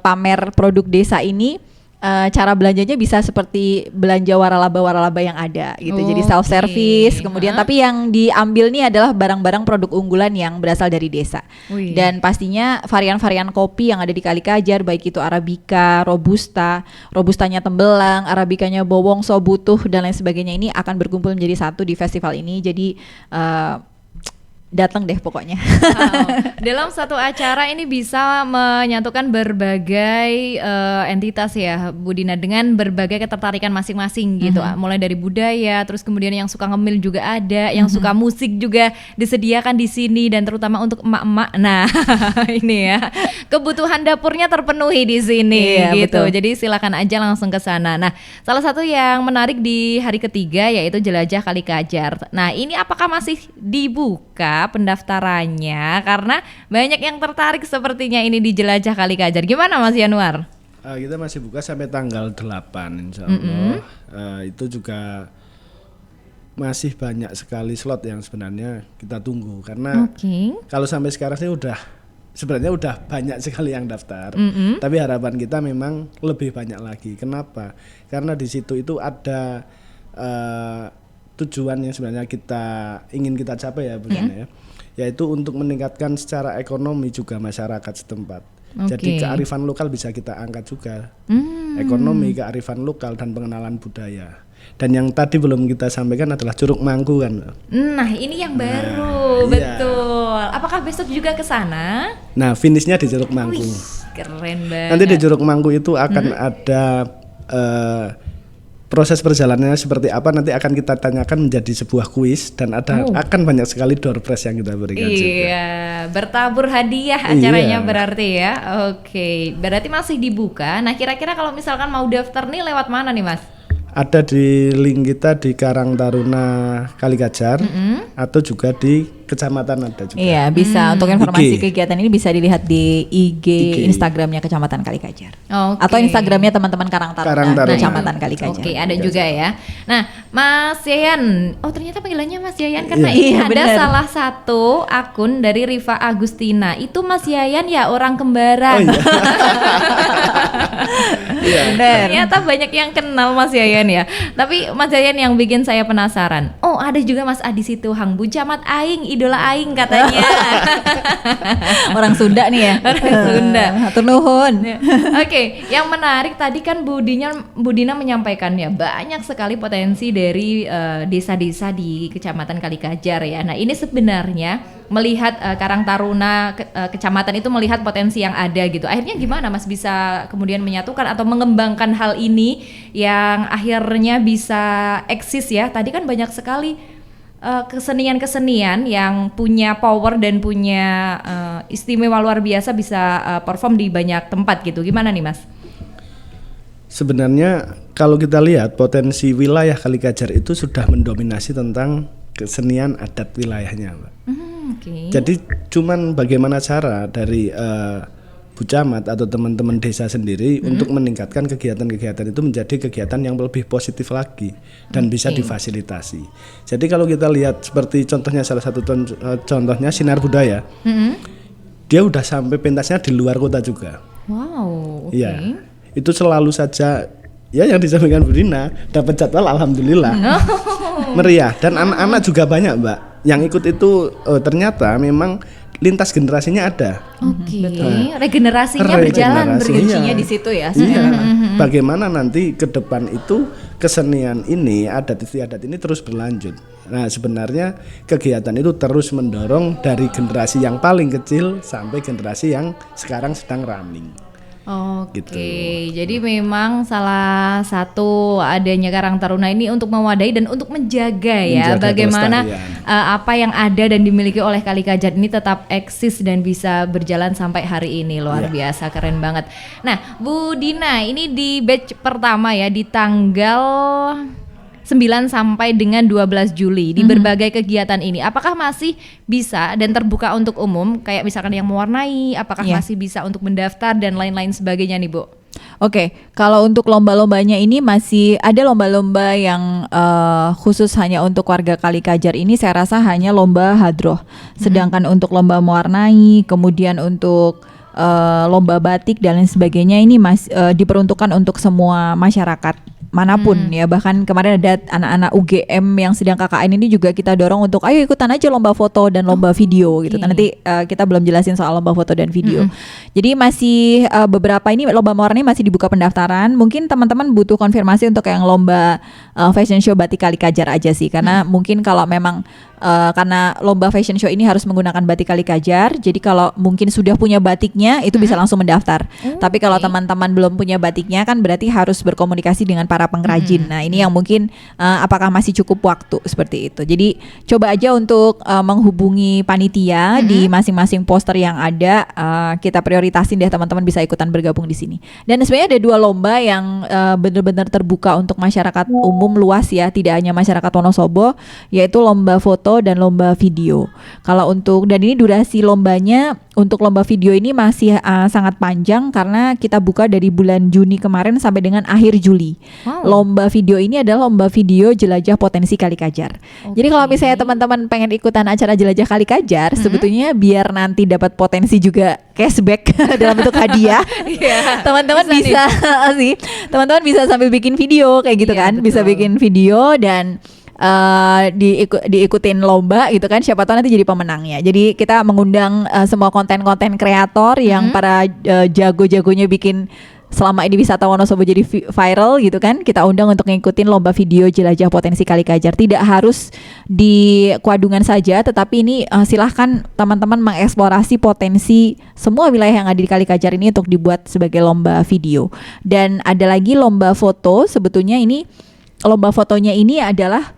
pamer produk desa ini cara belanjanya bisa seperti belanja waralaba yang ada gitu. Jadi self service, kemudian tapi yang diambil nih adalah barang-barang produk unggulan yang berasal dari desa. Dan pastinya varian-varian kopi yang ada di Kalikajar, baik itu Arabica, Robustanya Tembelang, Arabikanya Bowong, Sobutuh dan lain sebagainya, ini akan berkumpul menjadi satu di festival ini. Jadi datang deh pokoknya. Dalam satu acara ini bisa menyatukan berbagai entitas ya Bu Dina, dengan berbagai ketertarikan masing-masing gitu. Mulai dari budaya, terus kemudian yang suka ngemil juga ada, yang suka musik juga disediakan di sini, dan terutama untuk emak-emak. Nah, ini ya, kebutuhan dapurnya terpenuhi di sini gitu. Betul. Jadi silakan aja langsung ke sana. Nah, salah satu yang menarik di hari ketiga yaitu Jelajah Kalikajar. Nah, ini apakah masih dibuka pendaftarannya, karena banyak yang tertarik sepertinya ini di Jelajah Kalikajar. Gimana Mas Yanuar? Kita masih buka sampai tanggal 8 insya Allah. Itu juga masih banyak sekali slot yang sebenarnya kita tunggu, karena kalau sampai sekarang sih sebenarnya udah banyak sekali yang daftar. Tapi harapan kita memang lebih banyak lagi. Kenapa? Karena di situ itu ada tujuan yang sebenarnya ingin kita capai ya Bunda, yaitu untuk meningkatkan secara ekonomi juga masyarakat setempat. Jadi kearifan lokal bisa kita angkat juga, ekonomi, kearifan lokal dan pengenalan budaya. Dan yang tadi belum kita sampaikan adalah Curug Mangku kan. Nah ini yang baru, betul. Apakah besok juga ke sana? Nah finishnya di Curug Mangku. Keren banget. Nanti di Curug Mangku itu akan ada proses perjalanannya seperti apa, nanti akan kita tanyakan menjadi sebuah kuis, dan akan banyak sekali door prize yang kita berikan juga. Bertabur hadiah acaranya berarti ya. Oke, berarti masih dibuka. Nah kira-kira kalau misalkan mau daftar nih lewat mana nih Mas? Ada di link kita di Karang Taruna Kalikajar, atau juga di kecamatan ada juga. Iya, bisa untuk informasi IG. kegiatan ini bisa dilihat di IG. Instagramnya Kecamatan Kalikajar. Atau Instagramnya teman-teman Karang Taruna Kecamatan Kalikajar. Ada juga ya. Nah, Mas Yayan, ternyata panggilannya Mas Yayan karena ini ada salah satu akun dari Riva Agustina. Itu Mas Yayan ya orang kembaran. Ternyata banyak yang kenal Mas Yayan ya. Tapi Mas Yayan yang bikin saya penasaran. Ada juga Mas Adi Situhang, Bucamat Aing, idola Aing katanya. Orang Sunda nih ya. Orang Sunda. Hatur nuhun. Oke, yang menarik tadi kan Bu Dina menyampaikan ya banyak sekali potensi dari desa-desa di Kecamatan Kalikajar ya. Nah ini sebenarnya melihat Karang Taruna kecamatan itu melihat potensi yang ada gitu. Akhirnya gimana Mas bisa kemudian menyatukan atau mengembangkan hal ini yang akhirnya bisa eksis ya. Tadi kan banyak sekali kesenian-kesenian yang punya power dan punya istimewa luar biasa bisa perform di banyak tempat gitu. Gimana nih Mas? Sebenarnya kalau kita lihat potensi wilayah Kalikajar itu sudah mendominasi tentang kesenian adat wilayahnya, Mbak. Jadi cuman bagaimana cara dari Bucamat atau teman-teman desa sendiri untuk meningkatkan kegiatan-kegiatan itu menjadi kegiatan yang lebih positif lagi dan bisa difasilitasi. Jadi kalau kita lihat seperti contohnya salah satu contohnya Sinar Budaya, dia udah sampai pentasnya di luar kota juga. Wow. Iya, itu selalu saja ya yang disampaikan Bu Dina dapat jadwal alhamdulillah meriah dan anak-anak juga banyak Mbak. yang ikut itu ternyata memang lintas generasinya ada. Oke, regenerasinya berjalan kuncinya di situ ya. Iya. Bagaimana nanti ke depan itu kesenian ini, adat istiadat ini terus berlanjut. Nah, sebenarnya kegiatan itu terus mendorong dari generasi yang paling kecil sampai generasi yang sekarang sedang running. Oke, Gitu. jadi memang salah satu adanya Karang Taruna ini untuk mewadahi dan untuk menjaga ya Menjaga bagaimana kelestarian. apa yang ada dan dimiliki oleh Kalikajar ini tetap eksis dan bisa berjalan sampai hari ini. Luar biasa, keren banget. Nah, Bu Dina, ini di batch pertama ya di tanggal 9 sampai dengan 12 Juli di berbagai kegiatan ini. Apakah masih bisa dan terbuka untuk umum kayak misalkan yang mewarnai, apakah masih bisa untuk mendaftar dan lain-lain sebagainya nih, Bu? Oke, kalau untuk lomba-lombanya ini masih ada lomba-lomba yang khusus hanya untuk warga Kalikajar ini saya rasa hanya lomba hadroh. Sedangkan untuk lomba mewarnai, kemudian untuk lomba batik dan lain sebagainya ini diperuntukkan untuk semua masyarakat manapun ya, bahkan kemarin ada anak-anak UGM yang sedang KKN ini juga kita dorong untuk ayo ikutan aja lomba foto dan lomba video gitu. Nanti kita belum jelasin soal lomba foto dan video. Jadi masih beberapa ini lomba mewarnai masih dibuka pendaftaran. Mungkin teman-teman butuh konfirmasi untuk yang lomba fashion show batik Kalikajar aja sih, karena mungkin kalau memang karena lomba fashion show ini harus menggunakan batik Kalikajar, jadi kalau mungkin sudah punya batiknya itu bisa langsung mendaftar. Tapi kalau teman-teman belum punya batiknya kan berarti harus berkomunikasi dengan para pengrajin. Nah ini yang mungkin apakah masih cukup waktu seperti itu. Jadi coba aja untuk menghubungi panitia di masing-masing poster yang ada, kita prioritasin deh teman-teman bisa ikutan bergabung di sini. Dan sebenarnya ada 2 lomba yang benar-benar terbuka untuk masyarakat umum luas ya, tidak hanya masyarakat Wonosobo, yaitu lomba foto dan lomba video. Kalau untuk dan ini durasi lombanya untuk lomba video ini masih sangat panjang karena kita buka dari bulan Juni kemarin sampai dengan akhir Juli. Lomba video ini adalah lomba video jelajah potensi Kalikajar. Jadi kalau misalnya teman-teman pengen ikutan acara jelajah Kalikajar, sebetulnya biar nanti dapat potensi juga cashback dalam bentuk hadiah. Teman-teman bisa sih. Teman-teman bisa sambil bikin video kayak gitu kan, bisa bikin video dan diikutin lomba gitu kan, siapa tahu nanti jadi pemenangnya. Jadi kita mengundang semua konten-konten kreator yang para jago-jagonya bikin selama ini wisata Wonosobo jadi viral gitu kan, kita undang untuk ngikutin lomba video jelajah potensi Kalikajar. Tidak harus di Kuadungan saja, tetapi ini silahkan teman-teman mengeksplorasi potensi semua wilayah yang ada di Kalikajar ini untuk dibuat sebagai lomba video. Dan ada lagi lomba foto, sebetulnya ini lomba fotonya ini adalah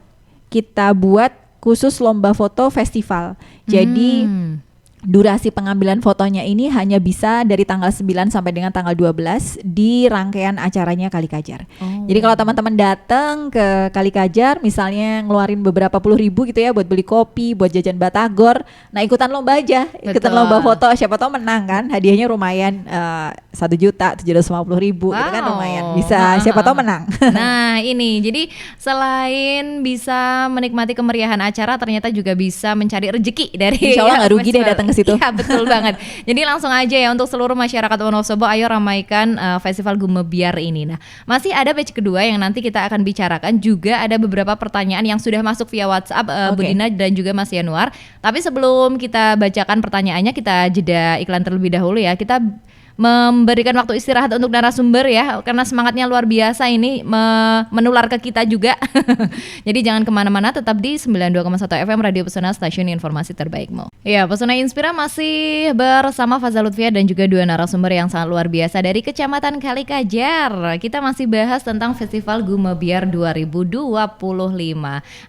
kita buat khusus lomba foto festival. Jadi durasi pengambilan fotonya ini hanya bisa dari tanggal 9 sampai dengan tanggal 12 di rangkaian acaranya Kalikajar. Jadi kalau teman-teman datang ke Kalikajar misalnya ngeluarin beberapa puluh ribu gitu ya buat beli kopi, buat jajan batagor, nah ikutan lomba aja, ikutan lomba foto, siapa tahu menang kan, hadiahnya lumayan 1.750.000 gitu kan, lumayan, bisa siapa tahu menang. Nah ini jadi selain bisa menikmati kemeriahan acara, ternyata juga bisa mencari rezeki dari Insya Allah nggak rugi deh datang ke situ. Iya betul banget. Jadi langsung aja ya untuk seluruh masyarakat Wonosobo, ayo ramaikan Festival Gumebyar ini. Nah masih ada batch kedua yang nanti kita akan bicarakan, juga ada beberapa pertanyaan yang sudah masuk via WhatsApp Bu Dina dan juga Mas Yanuar. Tapi sebelum kita bacakan pertanyaannya, kita jeda iklan terlebih dahulu ya. Kita memberikan waktu istirahat untuk narasumber ya, karena semangatnya luar biasa ini menular ke kita juga. Jadi jangan kemana-mana, tetap di 92,1 FM Radio Pesona, stasiun informasi terbaikmu. Ya, Pesona Inspira masih bersama Faza Lutfia dan juga 2 narasumber yang sangat luar biasa dari Kecamatan Kalikajar. Kita masih bahas tentang Festival Gumebyar 2025.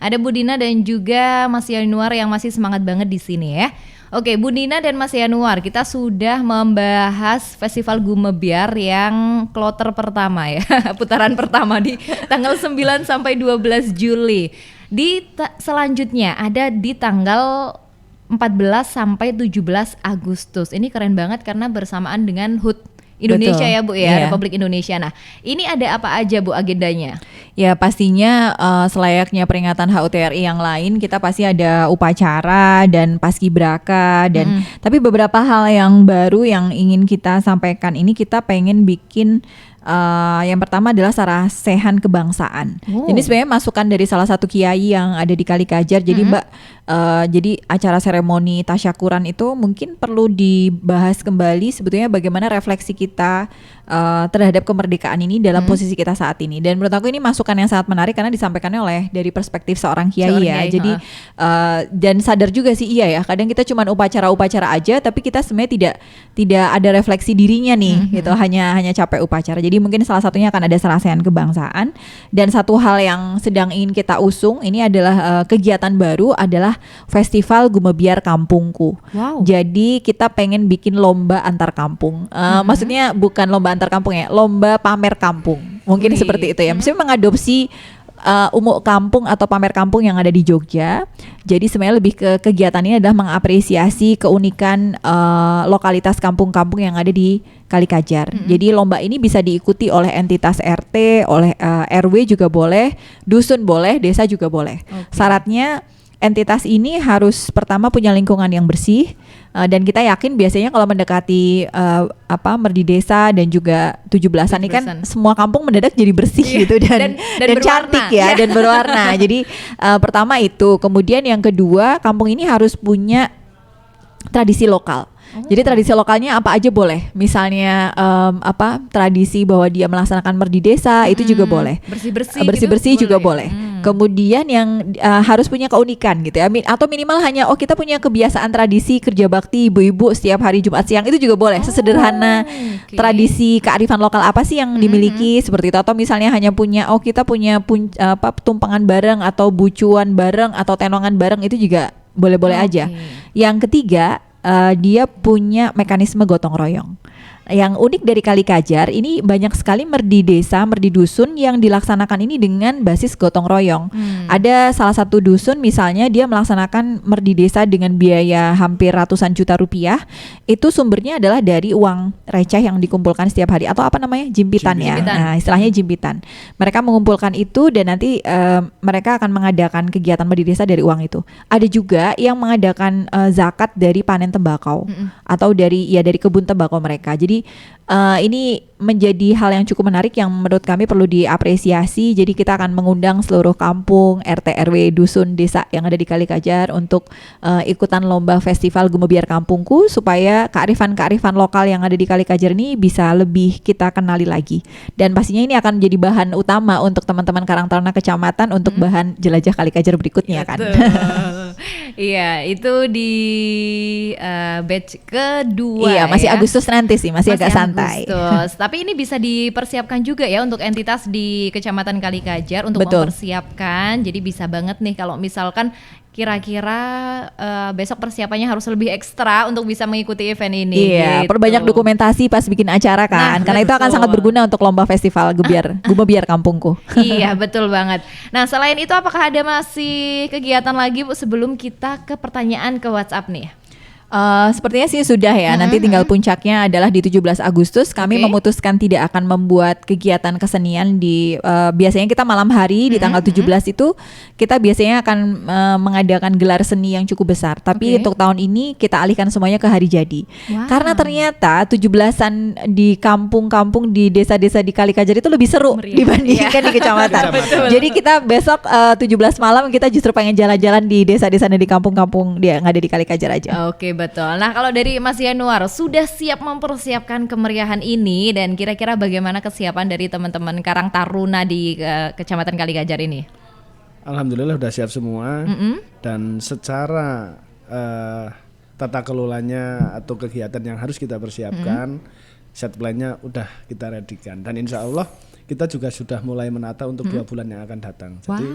Ada Bu Dina dan juga Mas Yanuar yang masih semangat banget di sini ya. Oke, Bu Dina dan Mas Yanuar, kita sudah membahas Festival Gumebyar yang kloter pertama ya, putaran pertama di tanggal 9 sampai 12 Juli. Selanjutnya ada di tanggal 14 sampai 17 Agustus. Ini keren banget karena bersamaan dengan HUT Indonesia. Betul. Ya Bu ya, Republik Indonesia. Nah ini ada apa aja Bu agendanya? ya pastinya selayaknya peringatan HUT RI yang lain kita pasti ada upacara dan paskibraka dan tapi beberapa hal yang baru yang ingin kita sampaikan ini kita pengen bikin yang pertama adalah sarasehan kebangsaan. Jadi sebenarnya masukan dari salah satu kiai yang ada di Kali Kajar. Jadi Mbak, jadi acara seremoni tasyakuran itu mungkin perlu dibahas kembali sebetulnya bagaimana refleksi kita terhadap kemerdekaan ini dalam posisi kita saat ini. Dan menurut aku ini masukan yang sangat menarik karena disampaikannya oleh dari perspektif seorang kiai ya. Jadi dan sadar juga sih iya ya. Kadang kita cuma upacara-upacara aja, tapi kita sebenarnya tidak ada refleksi dirinya nih, gitu. Hanya capek upacara. Jadi mungkin salah satunya akan ada sarasehan kebangsaan. Dan satu hal yang sedang ingin kita usung ini adalah kegiatan baru adalah Festival Gumebiar Kampungku. Jadi kita pengen bikin lomba antar kampung. Maksudnya bukan lomba antar kampung ya, lomba pamer kampung. Mungkin seperti itu ya. Maksudnya mengadopsi umuk kampung atau pamer kampung yang ada di Jogja. Jadi sebenarnya lebih ke kegiatan ini adalah mengapresiasi keunikan lokalitas kampung-kampung yang ada di Kali Kajar. Jadi lomba ini bisa diikuti oleh entitas RT, oleh RW juga boleh, dusun boleh, desa juga boleh. Syaratnya entitas ini harus pertama punya lingkungan yang bersih dan kita yakin biasanya kalau mendekati Merdi Desa dan juga 17-an ini kan semua kampung mendadak jadi bersih gitu dan cantik ya dan berwarna. Jadi pertama itu, kemudian yang kedua kampung ini harus punya tradisi lokal. Jadi tradisi lokalnya apa aja boleh. Misalnya tradisi bahwa dia melaksanakan merdi desa itu juga boleh. Bersih-bersih gitu juga boleh. Kemudian yang harus punya keunikan gitu ya. Atau minimal hanya kita punya kebiasaan tradisi kerja bakti ibu-ibu setiap hari Jumat siang itu juga boleh. Sesederhana tradisi kearifan lokal apa sih yang dimiliki seperti itu. Atau misalnya hanya punya kita punya tumpangan bareng atau bucuan bareng atau tenongan bareng itu juga boleh-boleh aja. Yang ketiga dia punya mekanisme gotong royong. Yang unik dari Kali Kajar ini banyak sekali merdi desa, merdi dusun yang dilaksanakan ini dengan basis gotong royong. Ada salah satu dusun misalnya dia melaksanakan merdi desa dengan biaya hampir ratusan juta rupiah. Itu sumbernya adalah dari uang receh yang dikumpulkan setiap hari atau apa namanya jimpitan ya. Nah istilahnya jimpitan. Mereka mengumpulkan itu dan nanti mereka akan mengadakan kegiatan merdi desa dari uang itu. Ada juga yang mengadakan zakat dari panen tembakau atau dari kebun tembakau mereka. Jadi ini menjadi hal yang cukup menarik yang menurut kami perlu diapresiasi. Jadi kita akan mengundang seluruh kampung, RT, RW, dusun, desa yang ada di Kali Kajar untuk ikutan lomba Festival Gumebiar Kampungku supaya kearifan-kearifan lokal yang ada di Kali Kajar ini bisa lebih kita kenali lagi. Dan pastinya ini akan menjadi bahan utama untuk teman-teman Karang Taruna Kecamatan untuk bahan jelajah Kali Kajar berikutnya kan. Iya, itu di batch kedua. Iya, masih Agustus nanti sih, masih agak santai. Tapi ini bisa dipersiapkan juga ya untuk entitas di Kecamatan Kali Kajar untuk mempersiapkan. Jadi bisa banget nih kalau misalkan kira-kira besok persiapannya harus lebih ekstra untuk bisa mengikuti event ini. Iya, gitu. perbanyak dokumentasi pas bikin acara kan, karena itu akan sangat berguna untuk lomba festival Gumebiar Kampungku. Iya, betul banget. Nah, selain itu apakah ada masih kegiatan lagi Bu sebelum kita ke pertanyaan ke WhatsApp nih? Sepertinya sih sudah ya. Nanti tinggal puncaknya adalah di 17 Agustus. Kami memutuskan tidak akan membuat kegiatan kesenian di biasanya kita malam hari di tanggal 17 itu kita biasanya akan mengadakan gelar seni yang cukup besar. Tapi untuk tahun ini kita alihkan semuanya ke hari jadi. Karena ternyata 17-an di kampung-kampung di desa-desa di Kali Kajar itu lebih seru dibandingkan di kecamatan. Jadi kita besok 17 malam kita justru pengen jalan-jalan di desa-desa dan di kampung-kampung yang ada di Kali Kajar aja. Oke, betul. Nah, kalau dari Mas Yanuar sudah siap mempersiapkan kemeriahan ini dan kira-kira bagaimana kesiapan dari teman-teman Karang Taruna di Kecamatan Kali Kajar ini? Alhamdulillah sudah siap semua dan secara tata kelolanya atau kegiatan yang harus kita persiapkan, set plan-nya udah kita readykan dan insya Allah kita juga sudah mulai menata untuk 2 bulan yang akan datang. Jadi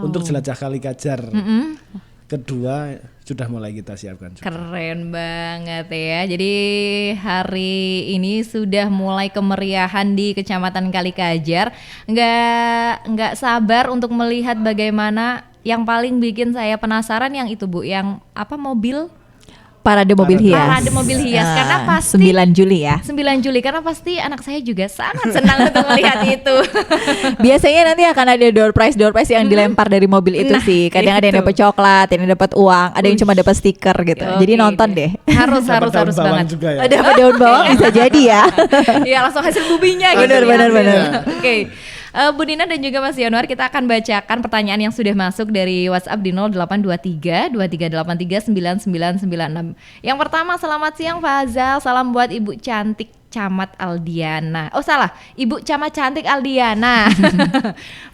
untuk jelajah Kali Kajar kedua sudah mulai kita siapkan juga. Keren banget ya. Jadi hari ini sudah mulai kemeriahan di Kecamatan Kali Kajar. Nggak sabar untuk melihat bagaimana yang paling bikin saya penasaran yang itu Bu, yang mobil Parade mobil hias. Parade mobil hias, karena pasti 9 Juli ya. 9 Juli, karena pasti anak saya juga sangat senang untuk melihat itu. Biasanya nanti akan ada door prize yang dilempar dari mobil itu sih. Kadang ada yang itu. dapat coklat, yang dapat uang, ada yang cuma dapat stiker gitu. Jadi Oke nonton deh. Harus Dapat daun bawang banget. juga ya. Dapat daun bawang bisa jadi ya. Iya, langsung hasil bubinya gitu. Benar. Oke. Bu Dina dan juga Mas Yanuar, kita akan bacakan pertanyaan yang sudah masuk dari WhatsApp di 0823 2383 9996. Yang pertama, selamat siang Fazal, salam buat Ibu Cantik Camat Aldiana. Oh salah, Ibu Camat Cantik Aldiana.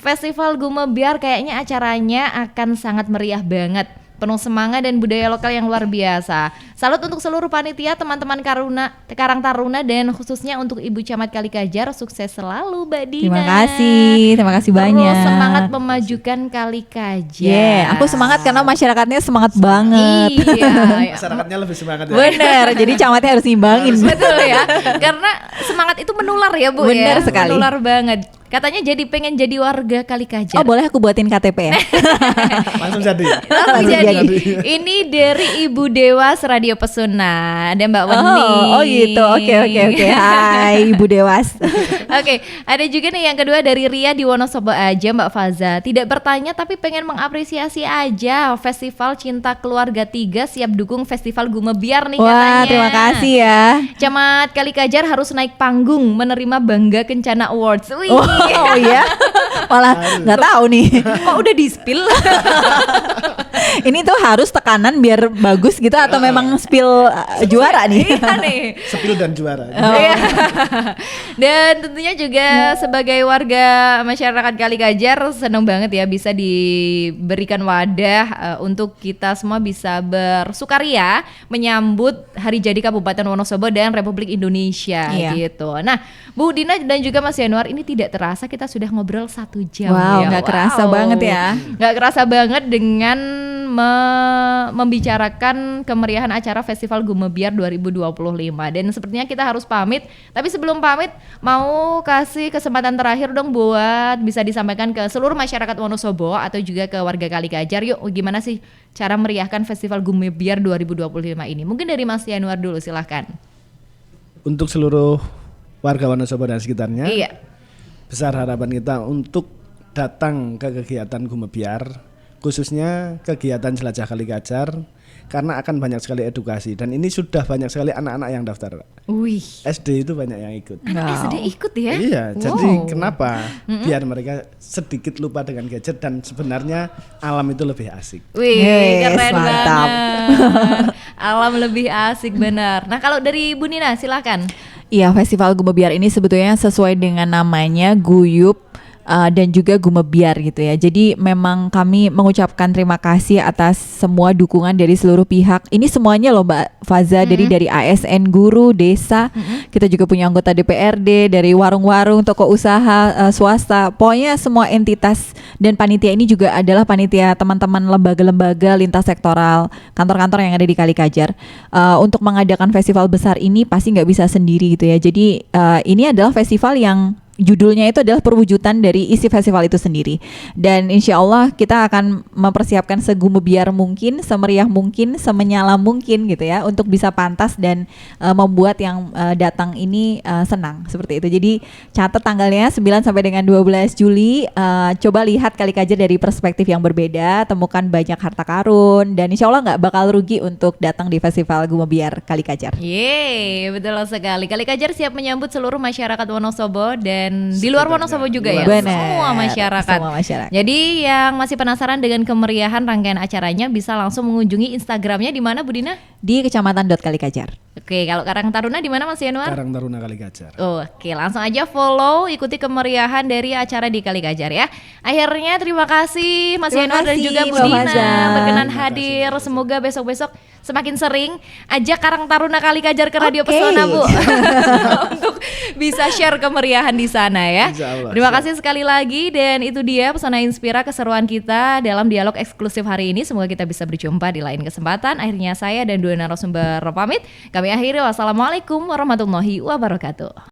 Festival Gumebyar kayaknya acaranya akan sangat meriah banget. Penuh semangat dan budaya lokal yang luar biasa. Salut untuk seluruh panitia, teman-teman Karang Taruna, dan khususnya untuk Ibu Camat Kalikajar. Sukses selalu Mbak Dina. Terima kasih banyak. Terus semangat memajukan Kalikajar. Aku semangat karena masyarakatnya semangat banget. Iya. Masyarakatnya lebih semangat ya. Bener, jadi camatnya harus ngimbangin. Betul ya. Karena semangat itu menular ya Bu. Bener ya. sekali. Menular banget. Katanya jadi jadi warga Kalikajar. Oh boleh aku buatin KTP ya? Langsung jadi. Langsung jadi. Ini dari Ibu Dewas Radio Pesona. Ada Mbak Weni. Oh gitu, oke. Hai Ibu Dewas. Oke, ada juga nih yang kedua dari Ria di Wonosobo aja Mbak Faza. Tidak bertanya tapi pengen mengapresiasi aja. Festival Cinta Keluarga 3 siap dukung Festival Gumebyar nih katanya. Wah terima kasih ya. Camat Kalikajar harus naik panggung menerima Bangga Kencana Awards. Wih. Oh iya, malah nggak tahu nih. Kok udah di-spill? Ini tuh harus tekanan biar bagus gitu atau memang spill juara nih? Iya nih. Sepil dan juara. Iya. Dan tentunya juga sebagai warga masyarakat Kalikajar senang banget ya bisa diberikan wadah untuk kita semua bisa bersukaria menyambut Hari Jadi Kabupaten Wonosobo dan Republik Indonesia gitu. Nah, Bu Dina dan juga Mas Yanuar, ini tidak terasa kita sudah ngobrol 1 jam. Wow, nggak kerasa banget ya. Nggak kerasa banget dengan membicarakan kemeriahan acara Festival Gumebyar 2025. Dan sepertinya kita harus pamit. Tapi sebelum pamit, mau kasih kesempatan terakhir dong buat bisa disampaikan ke seluruh masyarakat Wonosobo atau juga ke warga Kalikajar. Yuk, gimana sih cara meriahkan Festival Gumebyar 2025 ini? Mungkin dari Mas Yanuar dulu, silahkan. Untuk seluruh warga Wonosobo dan sekitarnya, Iya. besar harapan kita untuk datang ke kegiatan Gumebyar, khususnya kegiatan Jelajah Kalikajar, karena akan banyak sekali edukasi dan ini sudah banyak sekali anak-anak yang daftar. Wih. SD itu banyak yang ikut. Anak SD ikut ya? Iya, Wow. jadi kenapa? Biar mereka sedikit lupa dengan gadget dan sebenarnya alam itu lebih asik. Wih, Yes, keren mantap. banget. Alam lebih asik benar. Nah, kalau dari Bu Nina silakan. Iya, Festival Gumebyar ini sebetulnya sesuai dengan namanya guyup dan juga Gumebyar gitu ya. Jadi memang kami mengucapkan terima kasih atas semua dukungan dari seluruh pihak. Ini semuanya loh Mbak Faza, dari ASN, guru, desa. Kita juga punya anggota DPRD, dari warung-warung, toko usaha, swasta. Pokoknya semua entitas dan panitia ini juga adalah panitia teman-teman lembaga-lembaga lintas sektoral, kantor-kantor yang ada di Kalikajar. Untuk mengadakan festival besar ini pasti nggak bisa sendiri gitu ya. Jadi ini adalah festival yang judulnya itu adalah perwujudan dari isi festival itu sendiri. Dan insya Allah kita akan mempersiapkan segumebyar mungkin, semeriah mungkin, semenyala mungkin gitu ya, untuk bisa pantas dan membuat yang datang ini senang seperti itu. Jadi catat tanggalnya 9 sampai dengan 12 Juli. Coba lihat Kalikajar dari perspektif yang berbeda, temukan banyak harta karun, dan insya Allah nggak bakal rugi untuk datang di Festival Gumebyar Kalikajar. Yeay, betul sekali. Kalikajar siap menyambut seluruh masyarakat Wonosobo dan di luar Wonosobo juga ya. Benar. Semua masyarakat. Semua masyarakat. Jadi yang masih penasaran dengan kemeriahan rangkaian acaranya bisa langsung mengunjungi Instagramnya di mana Bu Dina? Di kecamatan.kalikajar. Oke, kalau Karang Taruna di mana Mas Yanuar? Karang Taruna Kalikajar. Oke, langsung aja follow, ikuti kemeriahan dari acara di Kalikajar ya. Akhirnya terima kasih Mas Terima Yanuar dan kasih, juga Bu Mbak Dina Faza. berkenan Terima hadir. kasih. Semoga besok-besok semakin sering ajak Karang Taruna Kalikajar ke Radio Oke. Pesona Bu. Untuk bisa share kemeriahan di sana ya. Insya Allah, Terima siap. kasih sekali lagi dan itu dia Pesona Inspira keseruan kita dalam dialog eksklusif hari ini. Semoga kita bisa berjumpa di lain kesempatan. Akhirnya saya dan dua narasumber pamit. Kami akhiri, wassalamualaikum warahmatullahi wabarakatuh.